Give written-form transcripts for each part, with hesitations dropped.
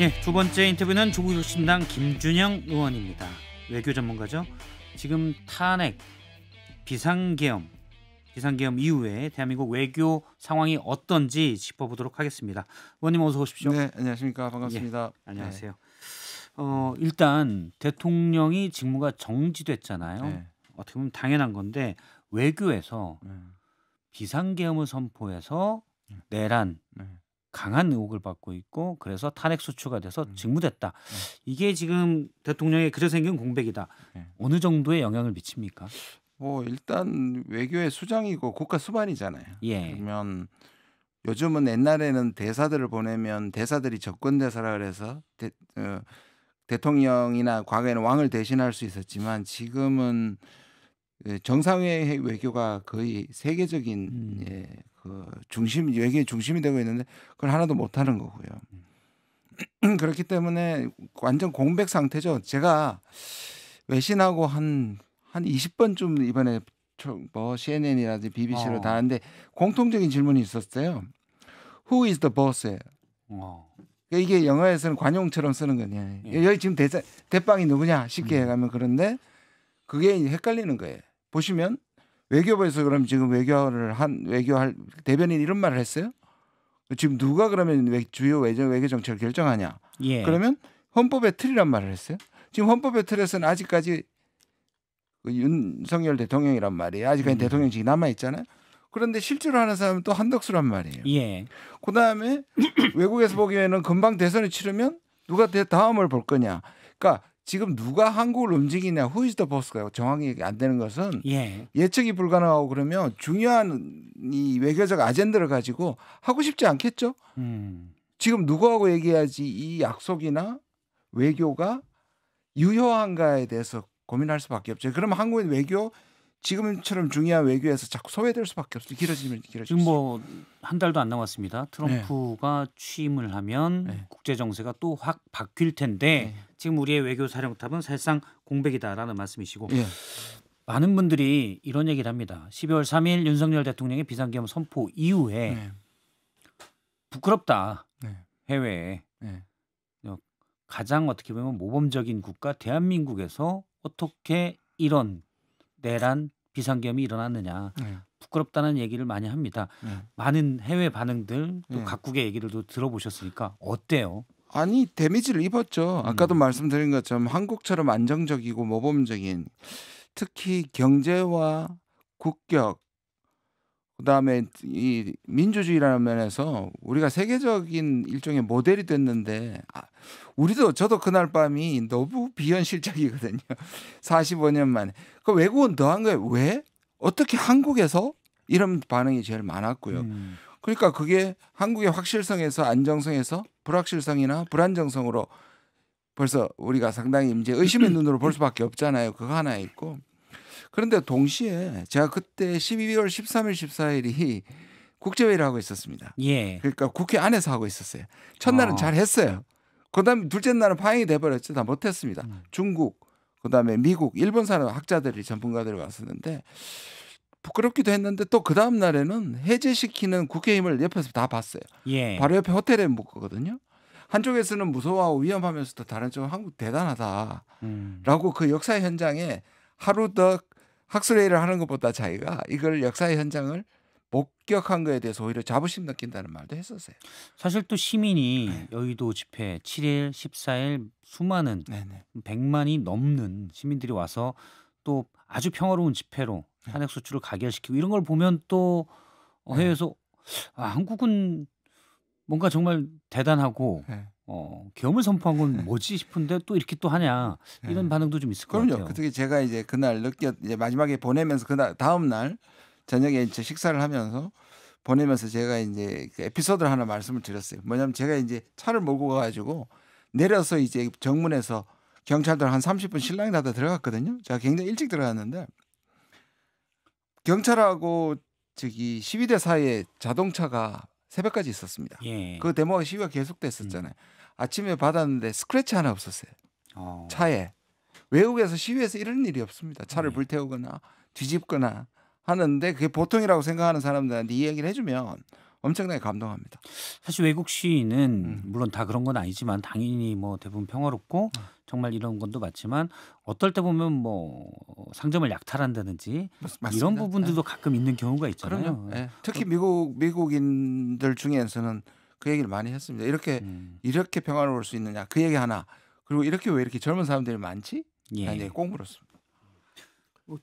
예, 두 번째 인터뷰는 조국혁신당 김준영 의원입니다. 외교 전문가죠. 지금 탄핵, 비상계엄 이후에 대한민국 외교 상황이 어떤지 짚어보도록 하겠습니다. 의원님 어서 오십시오. 네, 안녕하십니까. 반갑습니다. 예, 안녕하세요. 일단 대통령이 직무가 정지됐잖아요. 네. 어떻게 보면 당연한 건데 외교에서 비상계엄을 선포해서 내란 네. 강한 의혹을 받고 있고 그래서 탄핵 소추가 돼서 직무됐다. 이게 지금 대통령의 그저 생긴 공백이다. 네. 어느 정도의 영향을 미칩니까? 뭐 일단 외교의 수장이고 국가 수반이잖아요. 예. 그러면 요즘은 옛날에는 대사들을 보내면 대사들이 접근 대사라 그래서 대통령이나 과거에는 왕을 대신할 수 있었지만 지금은 정상회 외교가 거의 세계적인 그 외교의 중심이 되고 있는데 그걸 하나도 못하는 거고요. 그렇기 때문에 완전 공백 상태죠. 제가 외신하고 한 20번쯤 이번에 뭐 CNN이라든지 BBC로 다 하는데 공통적인 질문이 있었어요. Who is the boss예요. 이게 영어에서는 관용처럼 쓰는 거냐. 여기 지금 대빵이 누구냐 쉽게 해가면 그런데 그게 헷갈리는 거예요. 보시면 외교부에서 그럼 지금 외교할 대변인 이런 말을 했어요. 지금 누가 그러면 주요 외교 정책을 결정하냐. 예. 그러면 헌법의 틀이란 말을 했어요. 지금 헌법의 틀에서는 아직까지 그 윤석열 대통령이란 말이에요. 아직까지 대통령직이 남아 있잖아요. 그런데 실제로 하는 사람은 또 한덕수란 말이에요. 예. 그다음에 외국에서 보기에는 금방 대선을 치르면 누가 다음을 볼 거냐. 그러니까 지금 누가 한국을 움직이냐, who is the boss가 정확히 안 되는 것은 예측이 불가능하고 그러면 중요한 이 외교적 아젠다를 가지고 하고 싶지 않겠죠. 지금 누구하고 얘기해야지 이 약속이나 외교가 유효한가에 대해서 고민할 수밖에 없죠. 그러면 한국의 외교 지금처럼 중요한 외교에서 자꾸 소외될 수밖에 없어요. 길어지면. 지금 뭐 한 달도 안 남았습니다. 트럼프가 취임을 하면 국제 정세가 또 확 바뀔 텐데 지금 우리의 외교 사령탑은 사실상 공백이다라는 말씀이시고 많은 분들이 이런 얘기를 합니다. 12월 3일 윤석열 대통령의 비상계엄 선포 이후에 부끄럽다. 해외에 가장 어떻게 보면 모범적인 국가 대한민국에서 어떻게 이런 내란 비상계엄이 일어났느냐. 부끄럽다는 얘기를 많이 합니다. 많은 해외 반응들 또 각국의 얘기들도 들어보셨으니까 어때요? 아니 데미지를 입었죠. 아까도 말씀드린 것처럼 한국처럼 안정적이고 모범적인 특히 경제와 국격 그다음에 이 민주주의라는 면에서 우리가 세계적인 일종의 모델이 됐는데 저도 그날 밤이 너무 비현실적이거든요. 45년 만에. 그 외국은 더한 거예요. 왜? 어떻게 한국에서 이런 반응이 제일 많았고요. 그러니까 그게 한국의 확실성에서 안정성에서 불확실성이나 불안정성으로 벌써 우리가 상당히 이제 의심의 눈으로 볼 수밖에 없잖아요. 그거 하나 있고. 그런데 동시에 제가 그때 12월 13일, 14일이 국제회의를 하고 있었습니다. 그러니까 국회 안에서 하고 있었어요. 첫날은 잘 했어요. 그다음에 둘째 날은 파행이 돼버렸죠. 다 못했습니다. 중국, 그다음에 미국, 일본 사람 학자들이 전문가들이 왔었는데 부끄럽기도 했는데 또 그 다음 날에는 해제시키는 국회의원을 옆에서 다 봤어요. 바로 옆에 호텔에 묵거든요. 한쪽에서는 무서워하고 위험하면서도 다른 쪽은 한국 대단하다라고 그 역사의 현장에 하루 더 학술회의를 하는 것보다 자기가 이걸 역사의 현장을 목격한 거에 대해서 오히려 자부심 느낀다는 말도 했었어요. 사실 또 시민이 여의도 집회 7일, 14일 수많은 100만이 넘는 시민들이 와서 또 아주 평화로운 집회로 탄핵 소추를 가결시키고 이런 걸 보면 또 해외에서 한국은 뭔가 정말 대단하고 계엄을 선포한 건 뭐지 싶은데 또 이렇게 또 하냐 이런 반응도 좀 있을 것 같아요. 그럼요. 그게 제가 이제 그날 이제 마지막에 보내면서 그날 다음 날 저녁에 이제 식사를 하면서 보내면서 제가 이제 그 에피소드를 하나 말씀을 드렸어요. 뭐냐면 제가 이제 차를 몰고 가가지고 내려서 이제 정문에서 경찰들 한 30분 실랑이 나다 들어갔거든요. 제가 굉장히 일찍 들어갔는데 경찰하고 저기 시위대 사이에 자동차가 새벽까지 있었습니다. 그 데모가 시위가 계속됐었잖아요. 아침에 받았는데 스크래치 하나 없었어요. 차에. 외국에서 시위에서 이런 일이 없습니다. 차를 불태우거나 뒤집거나 하는데 그게 보통이라고 생각하는 사람들한테 이 얘기를 해주면 엄청나게 감동합니다. 사실 외국 시위는 물론 다 그런 건 아니지만 당연히 뭐 대부분 평화롭고 정말 이런 건도 맞지만 어떨 때 보면 뭐 상점을 약탈한다든지 맞습니다. 이런 부분들도 가끔 있는 경우가 있잖아요. 그럼요. 예. 특히 미국인들 중에서는 그 얘기를 많이 했습니다. 이렇게 평화로울 수 있느냐 그 얘기 하나. 그리고 이렇게 왜 이렇게 젊은 사람들이 많지? 예. 꼭 물었습니다.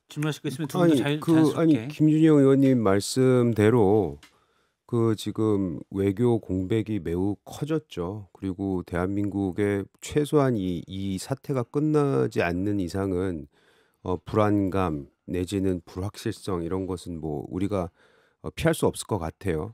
질문하실 거 있으면 두 분도 자연스럽게. 김준영 의원님 말씀대로 그 지금 외교 공백이 매우 커졌죠. 그리고 대한민국의 최소한 이 사태가 끝나지 않는 이상은 불안감 내지는 불확실성 이런 것은 뭐 우리가 피할 수 없을 것 같아요.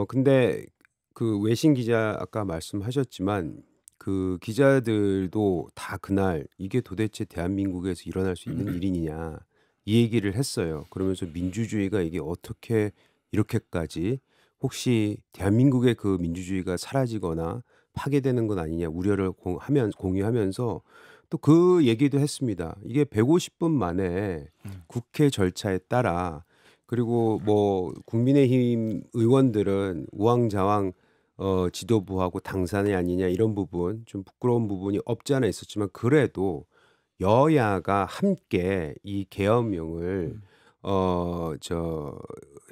근데 그 외신 기자 아까 말씀하셨지만 그 기자들도 다 그날 이게 도대체 대한민국에서 일어날 수 있는 일이냐 이 얘기를 했어요. 그러면서 민주주의가 이게 어떻게 이렇게까지 혹시 대한민국의 그 민주주의가 사라지거나 파괴되는 건 아니냐 우려를 공유하면서 또 그 얘기도 했습니다. 이게 150분 만에 국회 절차에 따라 그리고 뭐 국민의힘 의원들은 우왕좌왕 지도부하고 당사자 아니냐 이런 부분 좀 부끄러운 부분이 없지 않아 있었지만 그래도 여야가 함께 이 계엄령을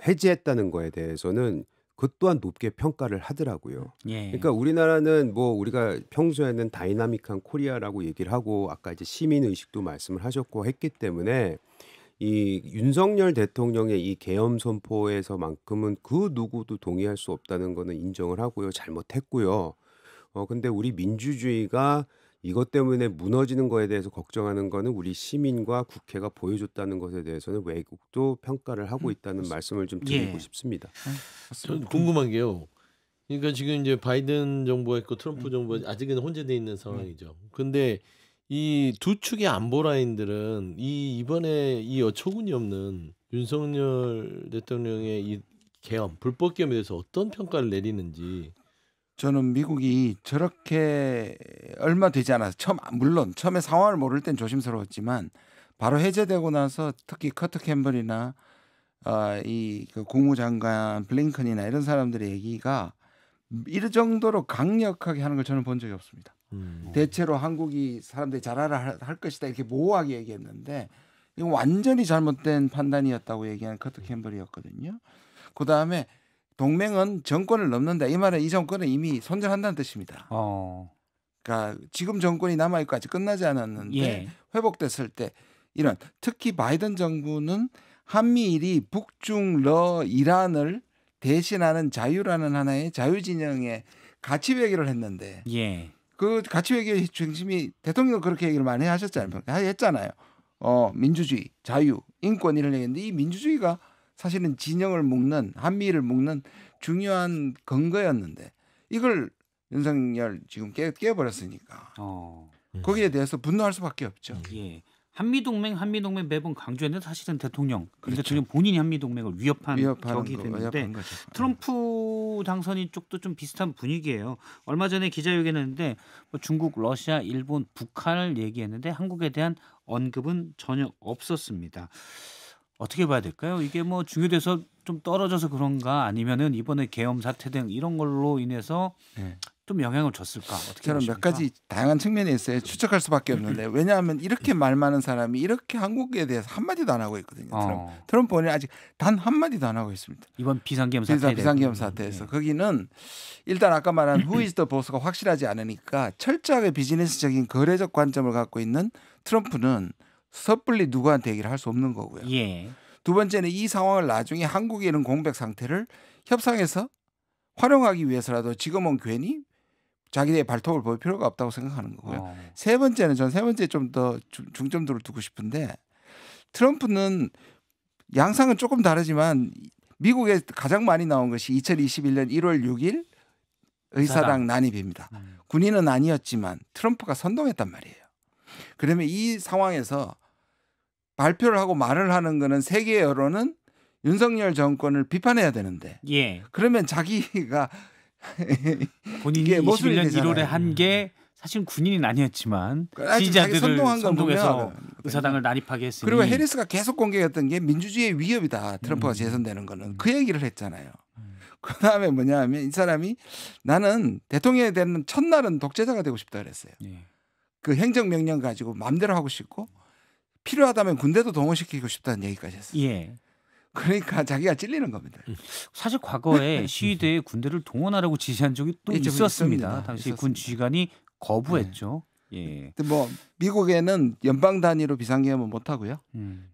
해제했다는 거에 대해서는 그 또한 높게 평가를 하더라고요. 예. 그러니까 우리나라는 뭐 우리가 평소에는 다이나믹한 코리아라고 얘기를 하고 아까 이제 시민 의식도 말씀을 하셨고 했기 때문에 이 윤석열 대통령의 이 계엄 선포에서만큼은 그 누구도 동의할 수 없다는 거는 인정을 하고요. 잘못했고요. 근데 우리 민주주의가 이것 때문에 무너지는 거에 대해서 걱정하는 거는 우리 시민과 국회가 보여줬다는 것에 대해서는 외국도 평가를 하고 있다는 말씀을 좀 드리고 싶습니다. 전 궁금한 게요. 그러니까 지금 이제 바이든 정부가 있고 트럼프 정부가 아직은 혼재돼 있는 상황이죠. 근데 이 두 축의 안보 라인들은 이번에 이 어처구니 없는 윤석열 대통령의 이 계엄, 불법 계엄에 대해서 어떤 평가를 내리는지. 저는 미국이 저렇게 얼마 되지 않아서 물론 처음에 상황을 모를 땐 조심스러웠지만 바로 해제되고 나서 특히 커트 캠벌이나 그 국무장관 블링컨이나 이런 사람들의 얘기가 이 정도로 강력하게 하는 걸 저는 본 적이 없습니다. 대체로 한국이 사람들이 잘하라 할 것이다 이렇게 모호하게 얘기했는데 이건 완전히 잘못된 판단이었다고 얘기한 커트 캠벌이었거든요. 그다음에 동맹은 정권을 넘는다. 이 말은 이 정권은 이미 손절한다는 뜻입니다. 그러니까 지금 정권이 남아있고 아직 끝나지 않았는데 회복됐을 때 이런 특히 바이든 정부는 한미일이 북중러 이란을 대신하는 자유라는 하나의 자유진영의 가치 외교를 했는데 그 가치 외교의 중심이 대통령도 그렇게 얘기를 많이 하셨잖아요. 했잖아요. 민주주의, 자유, 인권 이런 얘기인데 이 민주주의가 사실은 진영을 묶는 한미일을 묶는 중요한 근거였는데 이걸 윤석열 지금 깨버렸으니까 거기에 대해서 분노할 수밖에 없죠. 한미동맹 매번 강조했는데 사실은 대통령 본인이 한미동맹을 위협한 격이 됐는데 트럼프 당선인 쪽도 좀 비슷한 분위기예요. 얼마 전에 기자회견했는데 중국, 러시아, 일본, 북한을 얘기했는데 한국에 대한 언급은 전혀 없었습니다. 어떻게 봐야 될까요? 이게 뭐 중요돼서 좀 떨어져서 그런가 아니면은 이번에 계엄 사태 등 이런 걸로 인해서 좀 영향을 줬을까? 어떻게 저는 보십니까? 몇 가지 다양한 측면이 있어요. 추측할 수밖에 없는데 왜냐하면 이렇게 말 많은 사람이 이렇게 한국에 대해서 한마디도 안 하고 있거든요. 트럼프 본인이 아직 단 한마디도 안 하고 있습니다. 이번 비상계엄 사태에서 거기는 일단 아까 말한 who is the boss가 확실하지 않으니까 철저하게 비즈니스적인 거래적 관점을 갖고 있는 트럼프는 섣불리 누구한테 얘기를 할 수 없는 거고요. 두 번째는 이 상황을 나중에 한국에 있는 공백 상태를 협상에서 활용하기 위해서라도 지금은 괜히 자기의 발톱을 볼 필요가 없다고 생각하는 거고요. 세 번째는 전 세 번째 좀 더 중점도를 두고 싶은데 트럼프는 양상은 조금 다르지만 미국에 가장 많이 나온 것이 2021년 1월 6일 의사당 난입입니다. 군인은 아니었지만 트럼프가 선동했단 말이에요. 그러면 이 상황에서 발표를 하고 말을 하는 거는 세계 여론은 윤석열 정권을 비판해야 되는데 그러면 자기가 본인이 21년 1월에 한 게 사실 군인은 아니었지만 지지자들을 선동해서 의사당을 난입하게 했으니 그리고 해리스가 계속 공격했던 게 민주주의의 위협이다. 트럼프가 재선되는 거는 그 얘기를 했잖아요. 그다음에 뭐냐면 이 사람이 나는 대통령이 되는 첫날은 독재자가 되고 싶다 그랬어요. 예. 그 행정명령 가지고 마음대로 하고 싶고 필요하다면 군대도 동원시키고 싶다는 얘기까지 했어요. 예. 그러니까 자기가 찔리는 겁니다. 사실 과거에 시위대에 군대를 동원하라고 지시한 적이 또 있죠, 있었습니다. 있습니다. 당시 있었습니다. 군 지휘관이 거부했죠. 예. 근데 뭐 미국에는 연방 단위로 비상계엄은 못 하고요.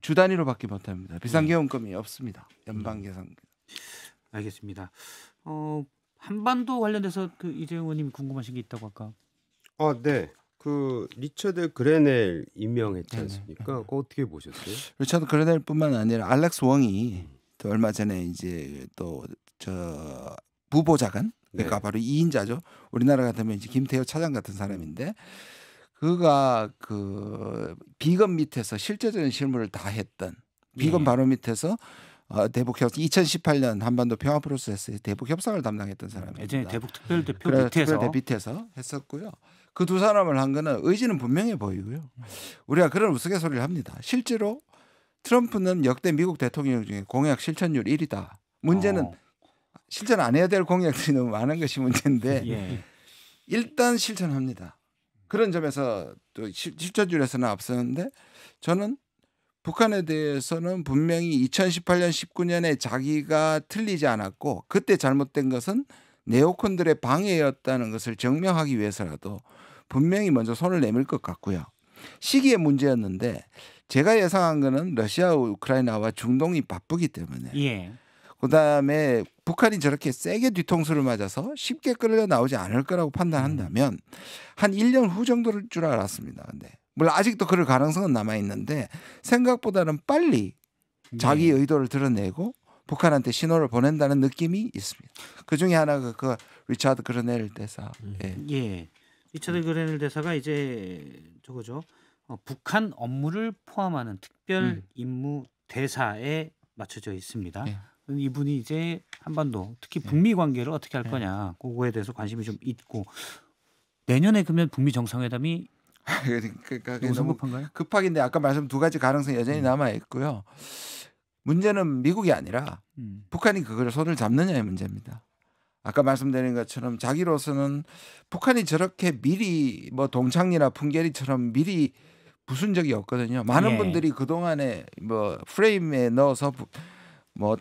주 단위로밖에 못 합니다. 비상계엄권이 없습니다. 연방 계산. 알겠습니다. 한반도 관련돼서 그 이재용 의원님 궁금하신 게 있다고 아까. 네. 그 리처드 그레넬 임명했지 네네. 않습니까? 그거 어떻게 보셨어요? 리처드 그레넬뿐만 아니라 알렉스 웡이 또 얼마 전에 이제 또 저 부보좌관 그러니까 네. 바로 2인자죠. 우리나라 같으면 이제 김태호 차장 같은 사람인데 그가 그 비건 밑에서 실제적인 실무를 다 했던 비건 예. 바로 밑에서 대북 협상 2018년 한반도 평화 프로세스의 대북 협상을 담당했던 사람입니다. 예전에 대북 특별대표 그래, 밑에서 특별대 밑에서 했었고요. 그 두 사람을 한 거는 의지는 분명해 보이고요. 우리가 그런 우스갯소리를 합니다. 실제로 트럼프는 역대 미국 대통령 중에 공약 실천율 1위다. 문제는 실천 안 해야 될 공약들이 너무 많은 것이 문제인데 예. 일단 실천합니다. 그런 점에서 또 실천율에서는 앞서는데 저는 북한에 대해서는 분명히 2018년 19년에 자기가 틀리지 않았고 그때 잘못된 것은 네오콘들의 방해였다는 것을 증명하기 위해서라도 분명히 먼저 손을 내밀 것 같고요. 시기의 문제였는데 제가 예상한 거는 러시아, 우크라이나와 중동이 바쁘기 때문에 예. 그다음에 북한이 저렇게 세게 뒤통수를 맞아서 쉽게 끌려 나오지 않을 거라고 판단한다면 한 1년 후 정도일 줄 알았습니다. 근데 물론 아직도 그럴 가능성은 남아 있는데 생각보다는 빨리 자기 의도를 드러내고 북한한테 신호를 보낸다는 느낌이 있습니다. 그 중에 하나가 그 리처드 그레넬 대사. 예. 리처드 그레넬 대사가 이제 저거죠. 북한 업무를 포함하는 특별 임무 대사에 맞춰져 있습니다. 예. 이분이 이제 한반도 특히 북미 관계를 어떻게 할 거냐 그거에 대해서 관심이 좀 있고 내년에 그러면 북미 정상회담이 그러니까 너무 너무 성급한가요? 급하긴데 아까 말씀 두 가지 가능성이 여전히 남아 있고요. 문제는 미국이 아니라 북한이 그걸 손을 잡느냐의 문제입니다. 아까 말씀드린 것처럼 자기로서는 북한이 저렇게 미리 뭐 동창리나 풍계리처럼 미리 부순 적이 없거든요. 많은 예. 분들이 그동안에 뭐 프레임에 넣어서 뭐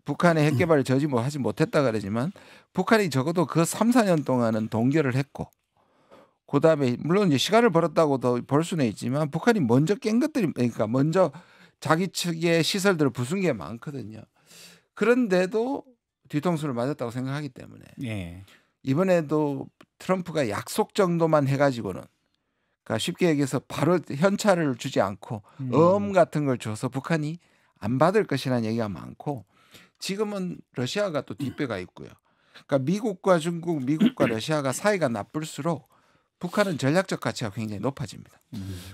북한의 핵 개발을 하지 못했다 그러지만 북한이 적어도 그 3, 4년 동안은 동결을 했고 그다음에 물론 이제 시간을 벌었다고도 볼 수는 있지만 북한이 먼저 깬 것들이 그러니까 먼저 자기 측의 시설들을 부순 게 많거든요. 그런데도 뒤통수를 맞았다고 생각하기 때문에 예. 이번에도 트럼프가 약속 정도만 해가지고는 그러니까 쉽게 얘기해서 바로 현찰을 주지 않고 어음 같은 걸 줘서 북한이 안 받을 것이라는 얘기가 많고 지금은 러시아가 또 뒷배가 있고요. 그러니까 미국과 중국, 미국과 러시아가 사이가 나쁠수록 북한은 전략적 가치가 굉장히 높아집니다.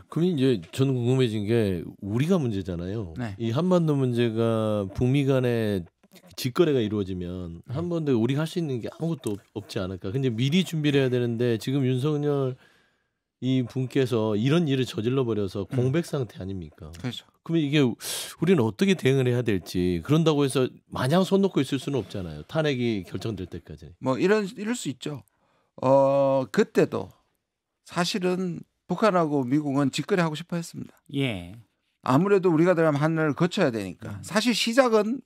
그럼 이제 저는 궁금해진 게 우리가 문제잖아요. 네. 이 한반도 문제가 북미 간에 직거래가 이루어지면 한반도에 우리가 할 수 있는 게 아무것도 없지 않을까. 근데 미리 준비를 해야 되는데 지금 윤석열 이 분께서 이런 일을 저질러 버려서 공백 상태 아닙니까? 그렇죠. 그러면 이게 우리는 어떻게 대응을 해야 될지 그런다고 해서 마냥 손 놓고 있을 수는 없잖아요. 탄핵이 결정될 때까지. 뭐 이럴 수 있죠. 그때도 사실은 북한하고 미국은 직거래 하고 싶어 했습니다. 예. 아무래도 우리가 들어가면 하늘을 거쳐야 되니까. 사실 시작은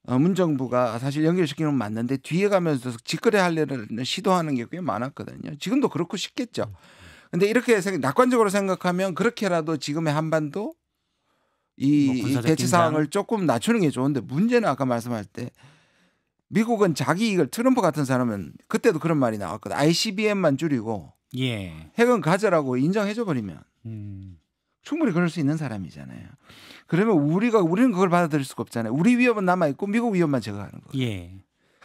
문정부가 사실 연결시키는 건 맞는데 뒤에 가면서 직거래 하려는 시도하는 게 꽤 많았거든요. 지금도 그렇고 싶겠죠. 근데 이렇게 낙관적으로 생각하면 그렇게라도 지금의 한반도 이 군사적 대치 긴장. 상황을 조금 낮추는 게 좋은데 문제는 아까 말씀할 때 미국은 자기 이걸 트럼프 같은 사람은 그때도 그런 말이 나왔거든. ICBM만 줄이고 예. 핵은 가져라고 인정해줘 버리면 음. 충분히 그럴 수 있는 사람이잖아요. 그러면 우리는 그걸 받아들일 수가 없잖아요. 우리 위협은 남아 있고 미국 위협만 제거하는 거예요. 예.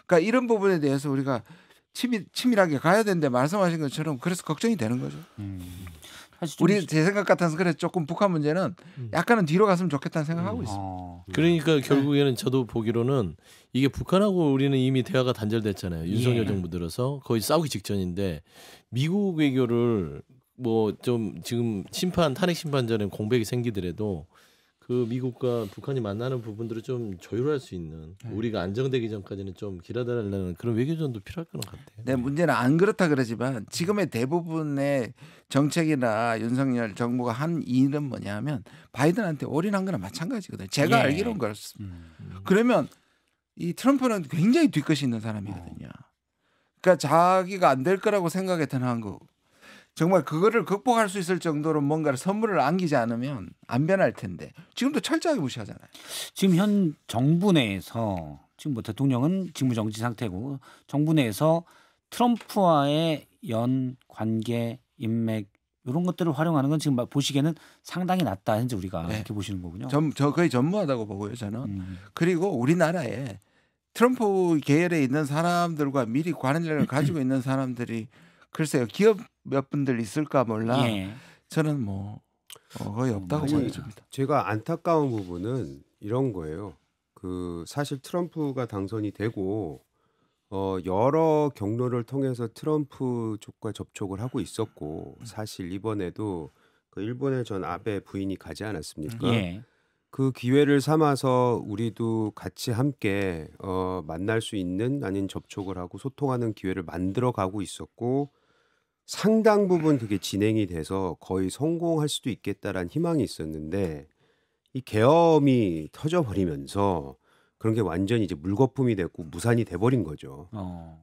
그러니까 이런 부분에 대해서 우리가 치밀하게 가야 되는데 말씀하신 것처럼 그래서 걱정이 되는 거죠. 사실 좀 우리 제 생각 같아서 그래 조금 북한 문제는 약간은 뒤로 갔으면 좋겠다는 생각하고 있습니다. 그러니까 결국에는 저도 보기로는 이게 북한하고 우리는 이미 대화가 단절됐잖아요. 윤석열 예. 정부 들어서 거의 싸우기 직전인데 미국 외교를 뭐 좀 지금 탄핵 심판 전에 공백이 생기더라도 그 미국과 북한이 만나는 부분들을 좀 조율할 수 있는 우리가 안정되기 전까지는 좀 기다려달라는 그런 외교전도 필요할 것 같아요. 네, 문제는 안 그렇다 그러지만 지금의 대부분의 정책이나 윤석열 정부가 한 일은 뭐냐면 바이든한테 올인한 거나 마찬가지거든요. 제가 예. 알기로는 그렇습니다. 그러면 이 트럼프는 굉장히 뒤끝이 있는 사람이거든요. 그러니까 자기가 안 될 거라고 생각했던 한국 정말 그거를 극복할 수 있을 정도로 뭔가를 선물을 안기지 않으면 안 변할 텐데 지금도 철저하게 무시하잖아요. 지금 현 정부 내에서 지금 뭐 대통령은 직무정지 상태고 정부 내에서 트럼프와의 연 관계 인맥 이런 것들을 활용하는 건 지금 보시기에는 상당히 낮다 현재 우리가 네. 이렇게 보시는 거군요. 저 거의 전무하다고 보고요 저는. 그리고 우리나라에 트럼프 계열에 있는 사람들과 미리 관계를 가지고 있는 사람들이 글쎄요 기업 몇 분들 있을까 몰라. 예. 저는 뭐 거의 없다고 아니, 보여집니다. 제가 안타까운 부분은 이런 거예요. 그 사실 트럼프가 당선이 되고 여러 경로를 통해서 트럼프 쪽과 접촉을 하고 있었고 사실 이번에도 그 일본의 전 아베 부인이 가지 않았습니까? 예. 그 기회를 삼아서 우리도 같이 함께 만날 수 있는 아닌 접촉을 하고 소통하는 기회를 만들어 가고 있었고 상당 부분 그게 진행이 돼서 거의 성공할 수도 있겠다라는 희망이 있었는데 이 계엄이 터져버리면서 그런 게 완전히 이제 물거품이 됐고 무산이 돼버린 거죠.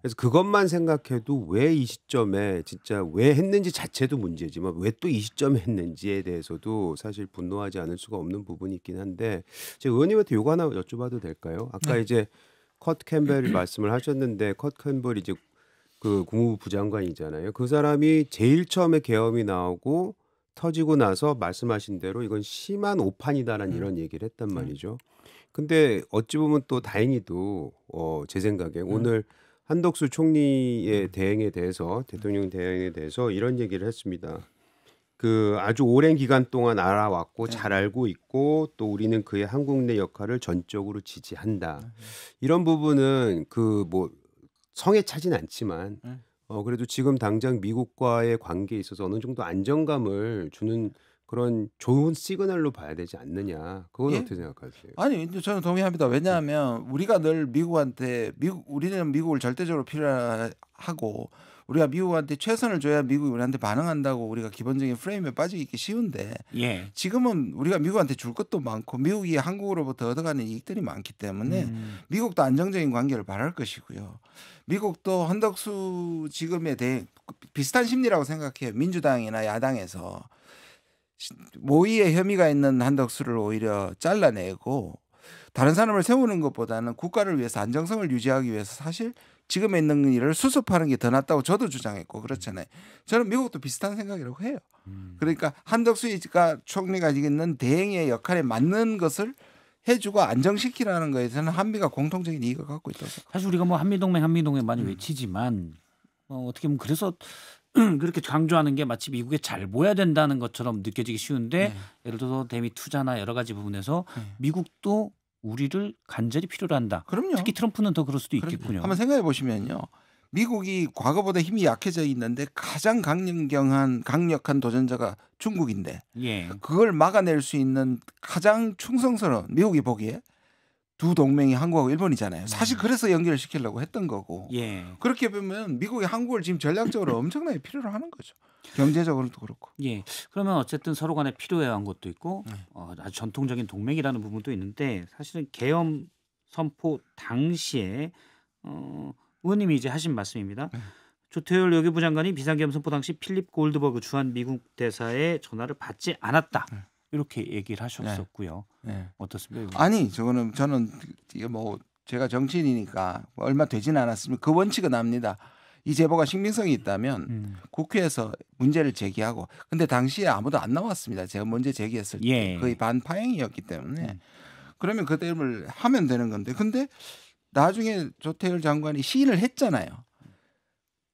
그래서 그것만 생각해도 왜 이 시점에 진짜 왜 했는지 자체도 문제지만 왜 또 이 시점에 했는지에 대해서도 사실 분노하지 않을 수가 없는 부분이 있긴 한데 제가 의원님한테 요거 하나 여쭤봐도 될까요? 아까 이제 컷 캠벨이 말씀을 하셨는데 컷 캠벨이 이제 그 국무부 부장관이잖아요. 그 사람이 제일 처음에 계엄이 나오고 터지고 나서 말씀하신 대로 이건 심한 오판이다라는 이런 얘기를 했단 말이죠. 근데 어찌 보면 또 다행히도 제 생각에 오늘 한덕수 총리의 대행에 대해서 대통령 대행에 대해서 이런 얘기를 했습니다. 그 아주 오랜 기간 동안 알아왔고 잘 알고 있고 또 우리는 그의 한국 내 역할을 전적으로 지지한다. 이런 부분은 그 뭐 성에 차진 않지만 그래도 지금 당장 미국과의 관계에 있어서 어느 정도 안정감을 주는 그런 좋은 시그널로 봐야 되지 않느냐. 그건 예? 어떻게 생각하세요? 아니 저는 동의합니다. 왜냐하면 우리가 늘 미국한테 우리는 미국을 절대적으로 필요하고 우리가 미국한테 최선을 줘야 미국이 우리한테 반응한다고 우리가 기본적인 프레임에 빠져 있기 쉬운데 예. 지금은 우리가 미국한테 줄 것도 많고 미국이 한국으로부터 얻어가는 이익들이 많기 때문에 미국도 안정적인 관계를 바랄 것이고요. 미국도 한덕수 지금에 대해 비슷한 심리라고 생각해요. 민주당이나 야당에서 모의의 혐의가 있는 한덕수를 오히려 잘라내고 다른 사람을 세우는 것보다는 국가를 위해서 안정성을 유지하기 위해서 사실 지금에 있는 일을 수습하는 게 더 낫다고 저도 주장했고 그렇잖아요. 저는 미국도 비슷한 생각이라고 해요. 그러니까 한덕수가 총리가 있는 대행의 역할에 맞는 것을 해주고 안정시키라는 거에서는 한미가 공통적인 이익을 갖고 있다고 생각합니다. 사실 우리가 뭐 한미동맹 많이 외치지만 어떻게 보면 그래서 그렇게 강조하는 게 마치 미국에 잘 보여야 된다는 것처럼 느껴지기 쉬운데 예를 들어서 대미 투자나 여러 가지 부분에서 미국도 우리를 간절히 필요로 한다. 그럼요. 특히 트럼프는 더 그럴 수도 있겠군요. 한번 생각해 보시면요. 미국이 과거보다 힘이 약해져 있는데 가장 강력한 도전자가 중국인데 예. 그걸 막아낼 수 있는 가장 충성스러운 미국이 보기에 두 동맹이 한국하고 일본이잖아요. 사실 그래서 연결시키려고 했던 거고. 예. 그렇게 보면 미국이 한국을 지금 전략적으로 엄청나게 필요로 하는 거죠. 경제적으로도 그렇고. 예. 그러면 어쨌든 서로 간에 필요해한 것도 있고 아주 전통적인 동맹이라는 부분도 있는데 사실은 계엄 선포 당시에 의원님이 이제 하신 말씀입니다. 조태열 외교부 장관이 비상계엄 선포 당시 필립 골드버그 주한 미국 대사의 전화를 받지 않았다. 이렇게 얘기를 하셨었고요. 어떻습니까? 아니 저는 이게 뭐 제가 정치인이니까 얼마 되지는 않았으면 그 원칙은 압니다. 이 제보가 신빙성이 있다면 국회에서 문제를 제기하고 근데 당시에 아무도 안 나왔습니다. 제가 문제 제기했을 때 거의 반파행이었기 때문에 그러면 그 때문에 하면 되는 건데 근데 나중에 조태열 장관이 시인을 했잖아요.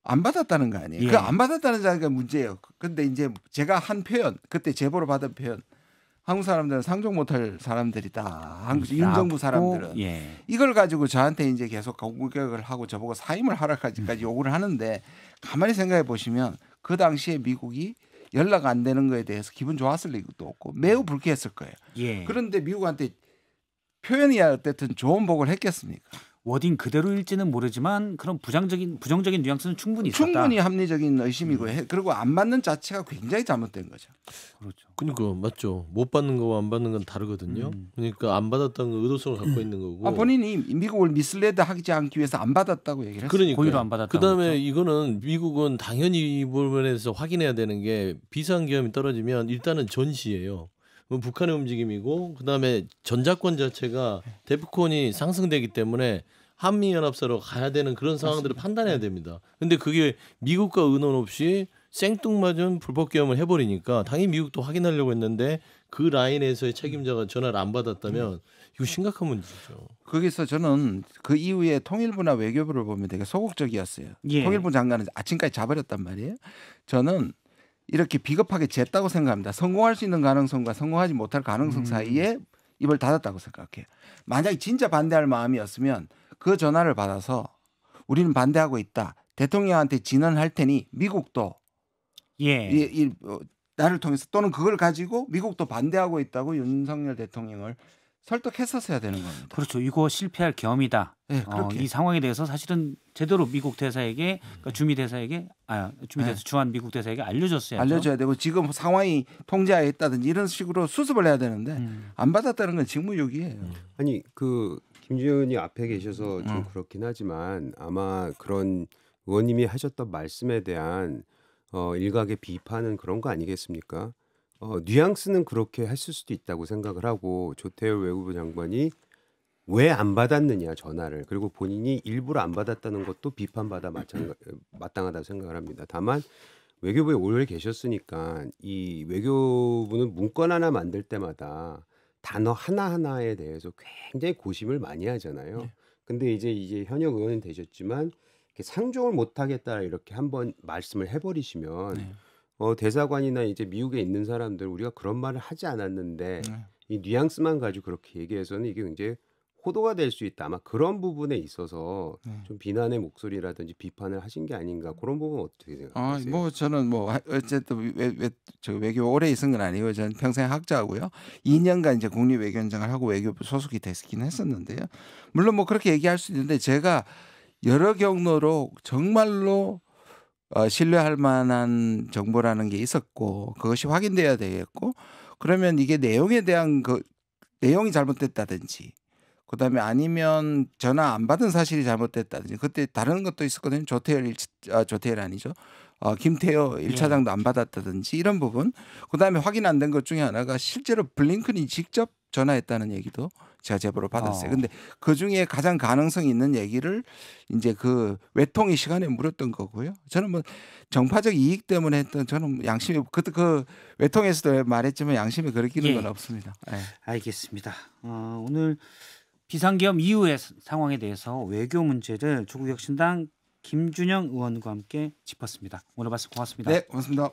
안 받았다는 거 아니에요. 그 안 받았다는 자가 문제예요. 근데 이제 제가 한 표현 그때 제보로 받은 표현 한국 사람들은 상종 못할 사람들이다. 윤 정부 사람들은 이걸 가지고 저한테 이제 계속 공격을 하고 저보고 사임을 하라까지 요구를 하는데 가만히 생각해 보시면 그 당시에 미국이 연락 안 되는 거에 대해서 기분 좋았을 리도 없고 매우 불쾌했을 거예요. 예. 그런데 미국한테 표현이야 어쨌든 좋은 복을 했겠습니까? 워딩 그대로일지는 모르지만 그런 부정적인 뉘앙스는 충분히 있었다. 충분히 합리적인 의심이고 그리고 안 받는 자체가 굉장히 잘못된 거죠. 그렇죠. 그러니까 맞죠. 못 받는 거와 안 받는 건 다르거든요. 그러니까 안 받았다는 건 의도성을 갖고 있는 거고. 본인이 미국을 미슬레드 하지 않기 위해서 안 받았다고 얘기를 했어요. 그러니까 고의로 안 받았다. 그다음에 이거는 미국은 당연히 이 부분에서 확인해야 되는 게 비상계엄이 떨어지면 일단은 전시예요. 북한의 움직임이고 그다음에 전자권 자체가 데프콘이 상승되기 때문에 한미연합사로 가야 되는 그런 상황들을 판단해야 됩니다. 근데 그게 미국과 의논 없이 생뚱맞은 불법계엄을 해버리니까 당연히 미국도 확인하려고 했는데 그 라인에서의 책임자가 전화를 안 받았다면 이거 심각한 문제죠. 거기서 저는 그 이후에 통일부나 외교부를 보면 되게 소극적이었어요. 예. 통일부 장관은 아침까지 자버렸단 말이에요. 저는 이렇게 비겁하게 쟀다고 생각합니다. 성공할 수 있는 가능성과 성공하지 못할 가능성 사이에 입을 닫았다고 생각해요. 만약에 진짜 반대할 마음이었으면 그 전화를 받아서 우리는 반대하고 있다. 대통령한테 진언할 테니 미국도 나를 통해서 또는 그걸 가지고 미국도 반대하고 있다고 윤석열 대통령을 설득했었어야 되는 겁니다. 그렇죠. 이거 실패할 겸이다. 네, 이 상황에 대해서 사실은 제대로 미국 대사에게 그러니까 주한 미국 대사에게 알려줬어야죠. 알려줘야 되고 지금 상황이 통제하에 있다든지 이런 식으로 수습을 해야 되는데 안 받았다는 건 직무유기예요. 아니 그 김지현이 앞에 계셔서 좀 그렇긴 하지만 아마 그런 의원님이 하셨던 말씀에 대한 일각의 비판은 그런 거 아니겠습니까? 뉘앙스는 그렇게 했을 수도 있다고 생각을 하고 조태열 외교부 장관이 왜 안 받았느냐 전화를 그리고 본인이 일부러 안 받았다는 것도 비판받아 마땅하다고 생각을 합니다. 다만 외교부에 오래 계셨으니까 이 외교부는 문건 하나 만들 때마다 단어 하나하나에 대해서 굉장히 고심을 많이 하잖아요. 네. 근데 이제 현역 의원은 되셨지만 이렇게 상종을 못 하겠다 이렇게 한번 말씀을 해버리시면 네. 대사관이나 이제 미국에 있는 사람들 우리가 그런 말을 하지 않았는데 이 뉘앙스만 가지고 그렇게 얘기해서는 이게 굉장히 호도가 될 수 있다. 아마 그런 부분에 있어서 좀 비난의 목소리라든지 비판을 하신 게 아닌가 그런 부분 어떻게 생각하세요? 뭐 저는 뭐 어쨌든 저 외교 오래 있은 건 아니고 저는 평생 학자고요. 2년간 이제 국립외교원장을 하고 외교부 소속이 됐긴 했었는데요. 물론 뭐 그렇게 얘기할 수 있는데 제가 여러 경로로 정말로 신뢰할 만한 정보라는 게 있었고 그것이 확인돼야 되겠고 그러면 이게 내용에 대한 내용이 잘못됐다든지 그다음에 아니면 전화 안 받은 사실이 잘못됐다든지 그때 다른 것도 있었거든요. 조태열 아니죠. 김태호 1차장도 안 받았다든지 이런 부분 그다음에 확인 안 된 것 중에 하나가 실제로 블링컨이 직접 전화했다는 얘기도 제가 제보를 받았어요. 근데 그중에 가장 가능성이 있는 얘기를 이제 그 외통의 시간에 물었던 거고요. 저는 뭐 정파적 이익 때문에 했던 저는 양심이 그 외통에서도 말했지만 양심이 그렇기는 건 없습니다. 네. 알겠습니다. 오늘 비상계엄 이후의 상황에 대해서 외교 문제를 조국혁신당 김준영 의원과 함께 짚었습니다. 오늘 말씀 고맙습니다. 네, 고맙습니다.